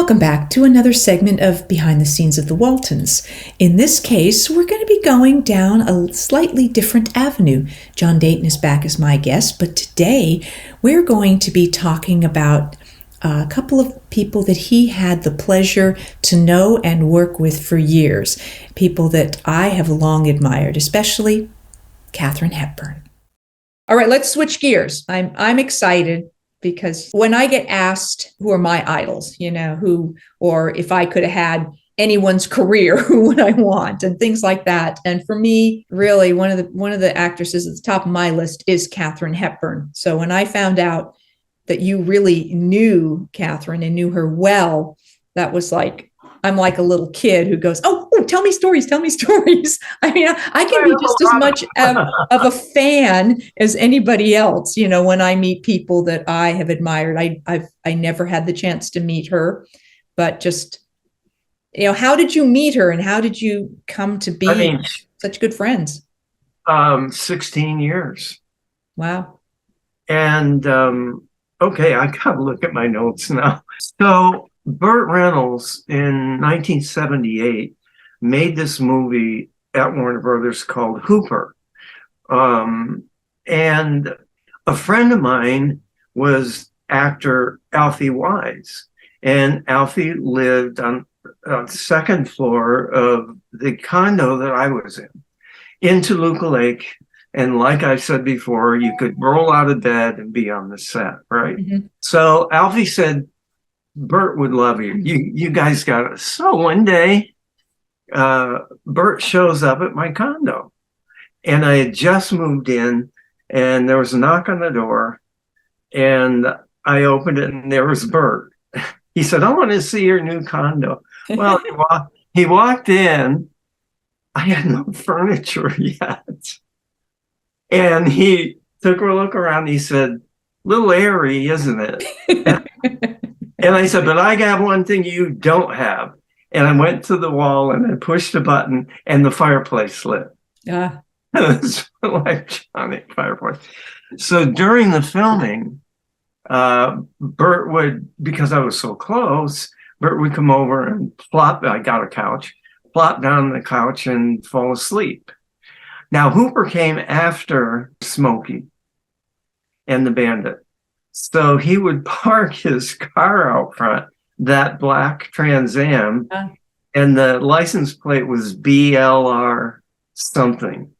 Welcome back to another segment of Behind the Scenes of the Waltons. In this case, we're going to be going down a slightly different avenue. John Dayton is back as my guest, but today we're going to be talking about a couple of people that he had the pleasure to know and work with for years. People that I have long admired, especially Katharine Hepburn. All right, let's switch gears. I'm excited because when I get asked who are my idols, or if I could have had anyone's career, who would I want, and things like that. And for me, really, one of the actresses at the top of my list is Katharine Hepburn. So when I found out that you really knew Katharine and knew her well, that was like, I'm like a little kid who goes, oh, tell me stories. I mean, I can be just as much of a fan as anybody else, when I meet people that I have admired. I never had the chance to meet her, but just, how did you meet her and how did you come to be such good friends? 16 years. Wow. And, okay, I got to look at my notes now. So Burt Reynolds in 1978 made this movie at Warner Brothers called Hooper. And a friend of mine was actor Alfie Wise. And Alfie lived on the second floor of the condo that I was in Toluca Lake. And like I said before, you could roll out of bed and be on the set, right? Mm-hmm. So Alfie said, Burt would love you. You guys got it. So one day, Burt shows up at my condo. And I had just moved in, and there was a knock on the door. And I opened it, and there was Burt. He said, I want to see your new condo. Well, he walked in. I had no furniture yet. And he took a look around. He said, little airy, isn't it? And I said, but I got one thing you don't have. And I went to the wall and I pushed a button and the fireplace lit. Yeah. It's electronic fireplace. So during the filming, Burt would, because I was so close, Burt would come over and I got a couch, plop down on the couch and fall asleep. Now, Hooper came after Smokey and the Bandit. So he would park his car out front, that black Trans Am, and the license plate was BLR something.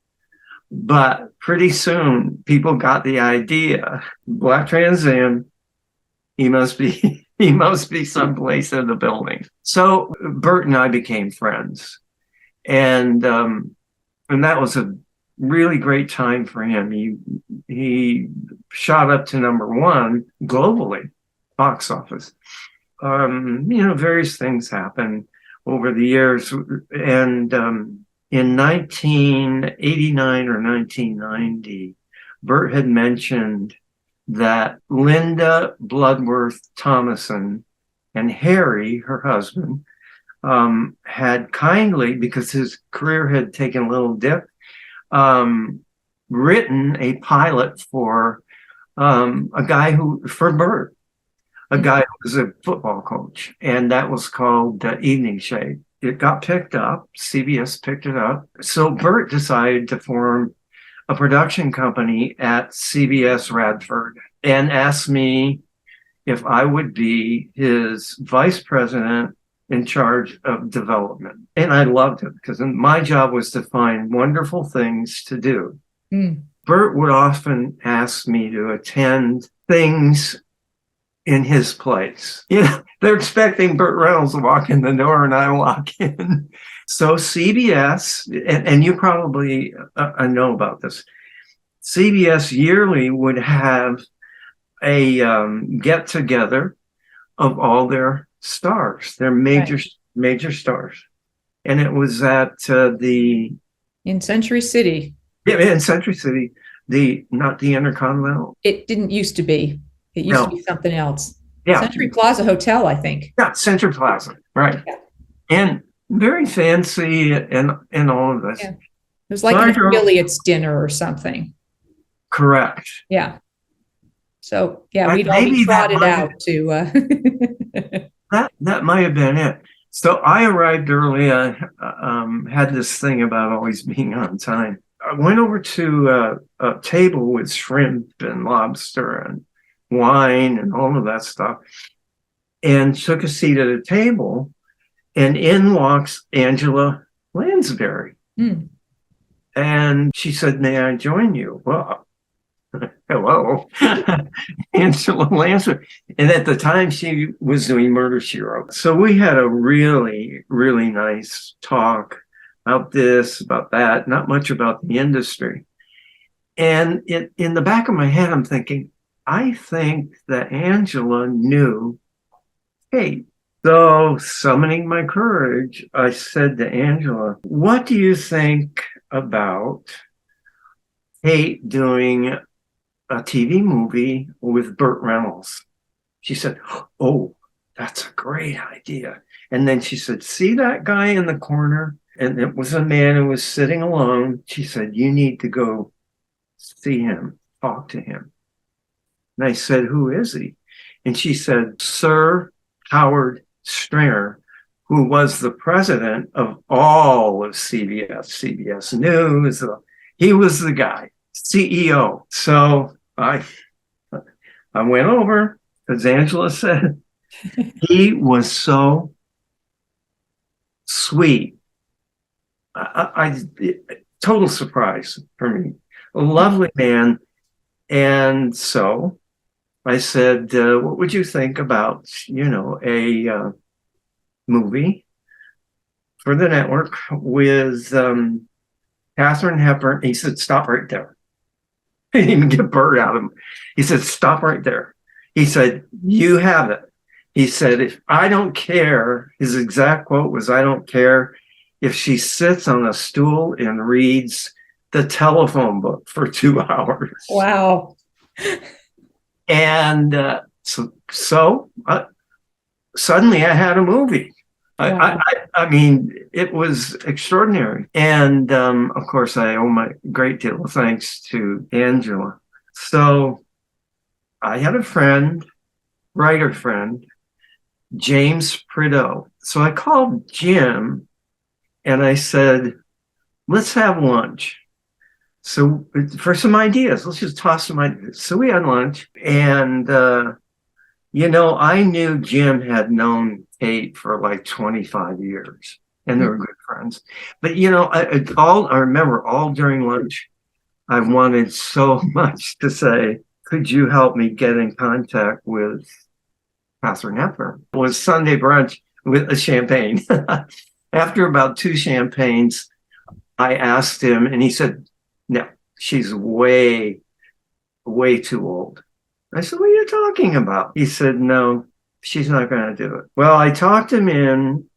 But pretty soon, people got the idea. Black Trans Am, he must be someplace in the building. So Burt and I became friends. And that was a really great time for him. He shot up to #1 globally, box office. Various things happened over the years. And in 1989 or 1990, Burt had mentioned that Linda Bloodworth Thomason and Harry, her husband, had kindly, because his career had taken a little dip, written a pilot for Burt, a guy who was a football coach, and that was called Evening Shade. It got picked up. CBS picked it up. So Burt decided to form a production company at CBS Radford and asked me if I would be his vice president in charge of development. And I loved it because my job was to find wonderful things to do. Burt would often ask me to attend things in his place. They're expecting Burt Reynolds to walk in the door and I walk in. So CBS, and you probably know about this, CBS yearly would have a get-together of all their stars, their major stars. And it was at in Century City. Yeah, in Century City, not the Intercontinental. It didn't used to be. It used to be something else. Yeah. Century Plaza Hotel, I think. Yeah, Century Plaza, right. Yeah. And very fancy and all of this. Yeah. It was like an affiliates dinner or something. Correct. Yeah. So, yeah, we'd all be trotted out to... that might have been it. So I arrived early. I had this thing about always being on time. I went over to a table with shrimp and lobster and wine and all of that stuff, and took a seat at a table. And in walks Angela Lansbury. Mm. And she said, "May I join you?" Well, hello, Angela Lansbury. And at the time, she was doing Murder, She Wrote. So we had a really, really nice talk about this, about that, not much about the industry. And in the back of my head, I'm thinking, I think that Angela knew Kate. So, summoning my courage, I said to Angela, "What do you think about Kate doing a TV movie with Burt Reynolds?" She said, "Oh, that's a great idea." And then she said, "See that guy in the corner?" And it was a man who was sitting alone. She said, "You need to go see him, talk to him." And I said, "Who is he?" And she said, "Sir Howard Stringer, who was the president of all of CBS News. He was the guy, CEO." So I went over, as Angela said. He was so sweet. Total surprise for me. A lovely man. And so I said, "What would you think about, a movie for the network with Katharine Hepburn?" He said, "Stop right there." He didn't even get Burt out of him. He said, "Stop right there." He said, "You have it." He said, "If I don't care," his exact quote was, "I don't care if she sits on a stool and reads the telephone book for 2 hours." Wow. And so suddenly I had a movie. Wow. I mean, it was extraordinary. And of course, I owe my great deal of thanks to Angela. So I had a friend, writer friend, James Prado. So I called Jim and I said, "Let's have lunch." So for some ideas, let's just toss some ideas. So we had lunch, and I knew Jim had known Kate for like 25 years, and they were good friends. But I remember all during lunch, I wanted so much to say, "Could you help me get in contact with Katharine Hepburn?" It was Sunday brunch with a champagne. After about 2 champagnes, I asked him, and he said, "No, she's way, way too old." I said, "What are you talking about?" He said, "No, she's not going to do it." Well, I talked him in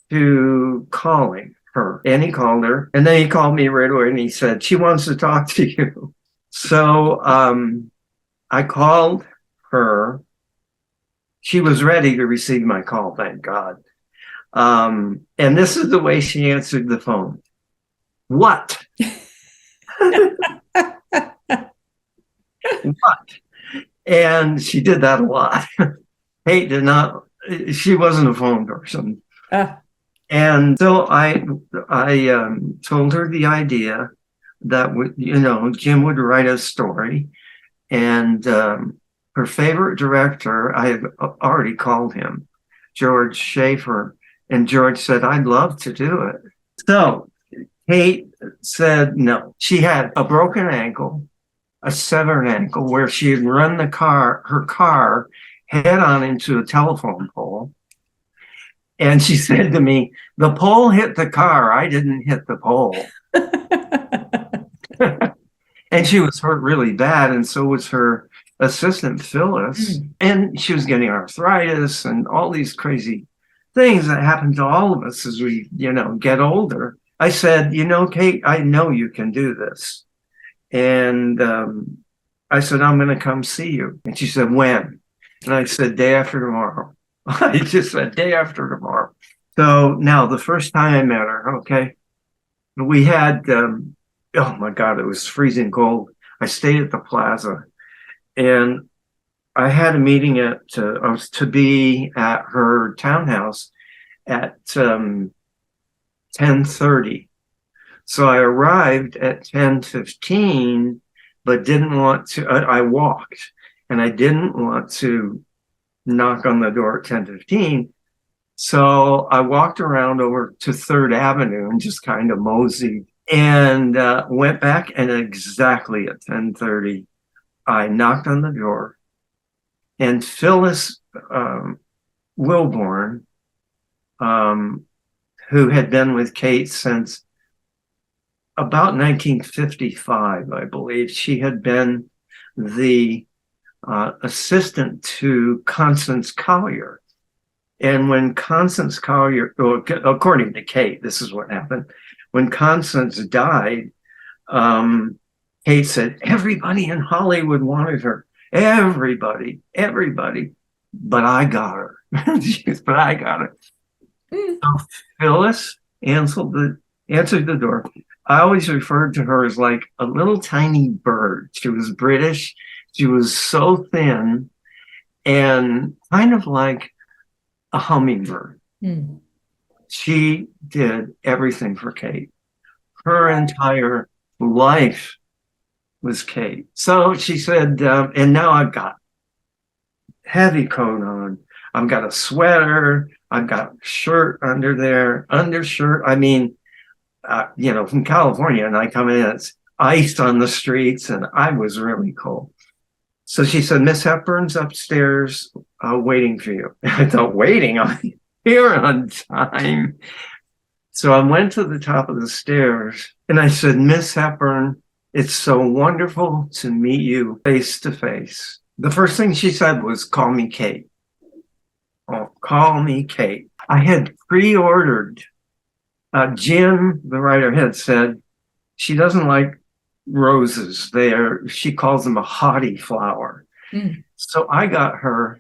to calling her, and he called her, and then he called me right away, and he said, "She wants to talk to you." So I called her. She was ready to receive my call, thank God. And this is the way she answered the phone. "What?" "What?" And she did that a lot. Kate did not, she wasn't a phone person. And so I told her the idea that, Jim would write a story. And her favorite director, I had already called him, George Shaffer. And George said, "I'd love to do it." So Kate said no. She had a broken ankle, a severed ankle, where she had run her car head on into a telephone pole. And she said to me, "The pole hit the car. I didn't hit the pole." And she was hurt really bad, and so was her assistant, Phyllis. And she was getting arthritis and all these crazy things that happen to all of us as we, get older. I said, "Kate, I know you can do this." And I said, "I'm going to come see you." And she said, "When?" And I said, "Day after tomorrow." I just said, "Day after tomorrow." So now the first time I met her, okay, we had, oh my God, it was freezing cold. I stayed at the plaza, and I had a meeting I was to be at her townhouse at 10:30. So I arrived at 10:15, but didn't want to, I walked and I didn't want to knock on the door at 10:15. So I walked around over to 3rd Avenue and just kind of moseyed and went back. And exactly at 10:30, I knocked on the door, and Phyllis Wilborn, who had been with Kate since about 1955, I believe. She had been the assistant to Constance Collier. And when Constance Collier, according to Kate, this is what happened. When Constance died, Kate said, everybody in Hollywood wanted her. Everybody. But I got her. But I got her. So Phyllis answered the door. I always referred to her as like a little tiny bird. She was British. She was so thin and kind of like a hummingbird. She did everything for Kate. Her entire life was Kate. So she said, and now I've got heavy coat on. I've got a sweater. I've got a shirt under there, undershirt. I mean, from California, and I come in, it's ice on the streets, and I was really cold. So she said, Miss Hepburn's upstairs waiting for you. I thought, waiting? I'm here on time. So I went to the top of the stairs, and I said, Miss Hepburn, it's so wonderful to meet you face to face. The first thing she said was, call me Kate. Oh, call me Kate. I had pre-ordered. Jim, the writer, had said she doesn't like roses. She calls them a haughty flower. So I got her.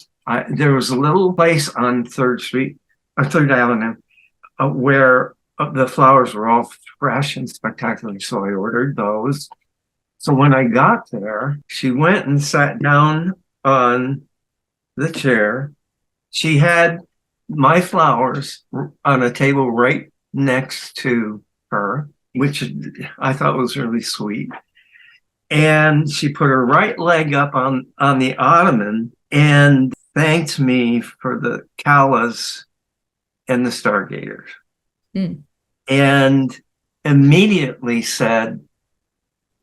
There was a little place on 3rd Avenue, where the flowers were all fresh and spectacular. So I ordered those. So when I got there, she went and sat down on the chair. She had my flowers on a table right next to her, which I thought was really sweet. And she put her right leg up on the ottoman and thanked me for the Callas and the Stargaters. And immediately said,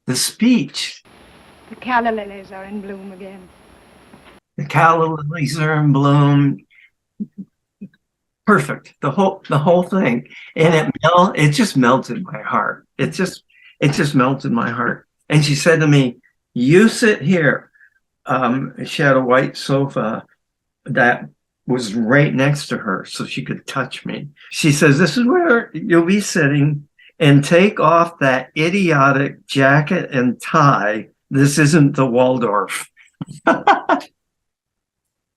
the speech. The calla lilies are in bloom again. The calla lilies are in bloom. Perfect. The whole thing. And it just melted my heart. It just melted my heart. And she said to me, you sit here. She had a white sofa that was right next to her so she could touch me. She says, this is where you'll be sitting, and take off that idiotic jacket and tie. This isn't the Waldorf.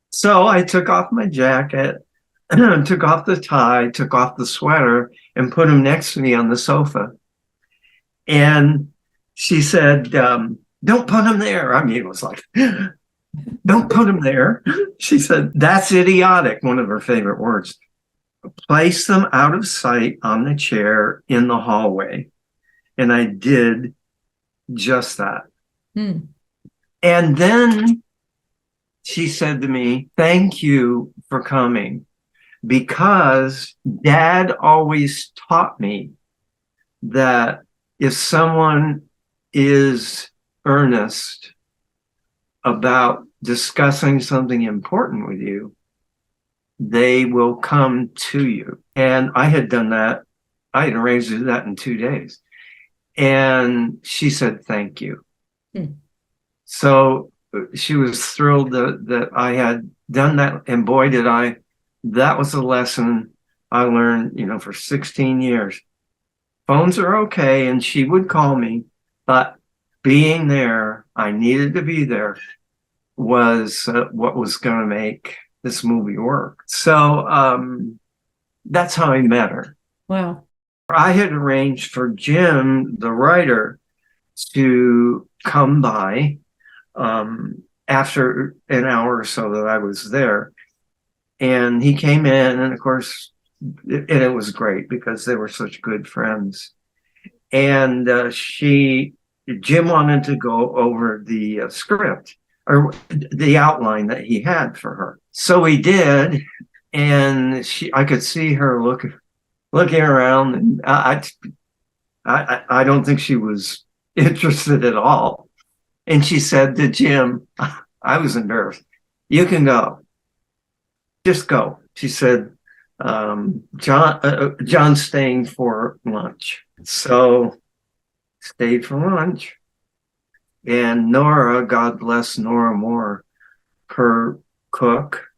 So I took off my jacket, took off the tie, took off the sweater, and put them next to me on the sofa. And she said, don't put them there. I mean, it was like, don't put them there. She said, that's idiotic, one of her favorite words. Place them out of sight on the chair in the hallway. And I did just that. And then she said to me, thank you for coming, because Dad always taught me that if someone is earnest about discussing something important with you, they will come to you. And I had done that. I had arranged to do that in 2 days. And she said, thank you. So she was thrilled that I had done that. And boy, that was a lesson I learned, for 16 years. Phones are okay. And she would call me, but being there, I needed to be there, was what was going to make this movie work. So that's how I met her. Wow. I had arranged for Jim, the writer, to come by after an hour or so that I was there. And he came in, and of course, it was great because they were such good friends. And Jim wanted to go over the script or the outline that he had for her. So he did, and I could see her looking around, and I don't think she was interested at all. And she said to Jim, I was embarrassed, "You can go. Just go." She said, John's staying for lunch. So stayed for lunch. And Nora, God bless Nora Moore, her cook,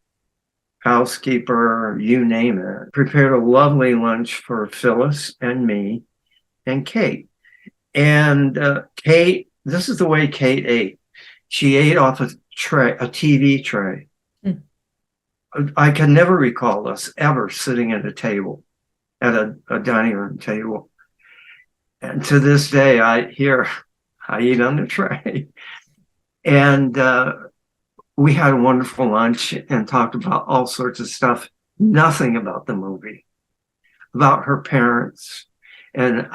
housekeeper, you name it, prepared a lovely lunch for Phyllis and me and Kate. And Kate, this is the way Kate ate. She ate off a TV tray. I can never recall us ever sitting at a table, at a dining room table. And to this day, I eat on the tray. And we had a wonderful lunch and talked about all sorts of stuff, nothing about the movie, about her parents. And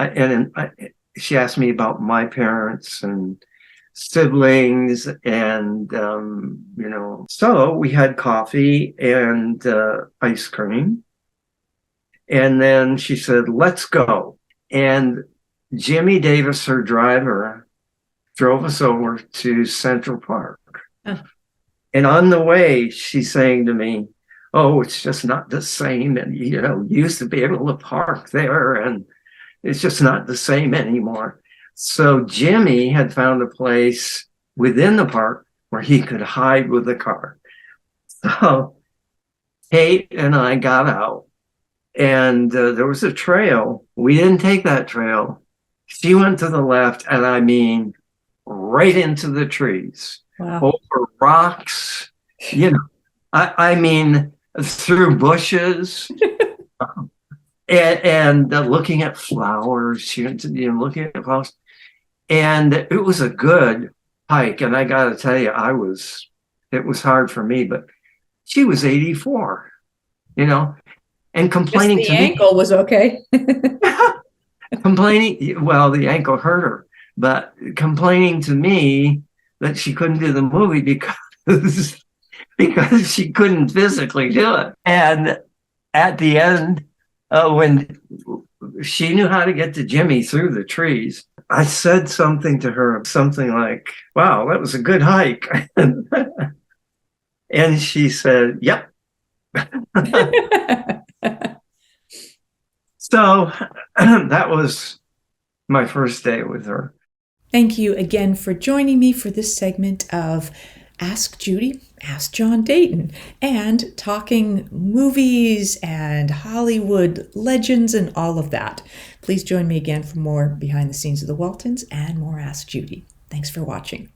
she asked me about my parents and siblings, and so we had coffee and ice cream, and then she said, "Let's go." And Jimmy Davis, her driver, drove us over to Central Park. And on the way, she's saying to me, "Oh, it's just not the same, and you used to be able to park there, and it's just not the same anymore." So Jimmy had found a place within the park where he could hide with the car. So Kate and I got out, and there was a trail. We didn't take that trail. She went to the left, and I mean, right into the trees. Wow. Over rocks, I mean, through bushes. And looking at flowers, looking at flowers. And it was a good hike. And I got to tell you, it was hard for me, but she was 84, and complaining Just to the me. ankle was okay. Complaining, well, the ankle hurt her, but complaining to me that she couldn't do the movie because she couldn't physically do it. And at the end, when she knew how to get to Jimmy through the trees, I said something to her, something like, "Wow, that was a good hike." And she said, "Yep." So that was my first day with her. Thank you again for joining me for this segment of Ask Judy, Ask John Dayton, and talking movies and Hollywood legends and all of that. Please join me again for more behind the scenes of the Waltons and more Ask Judy. Thanks for watching.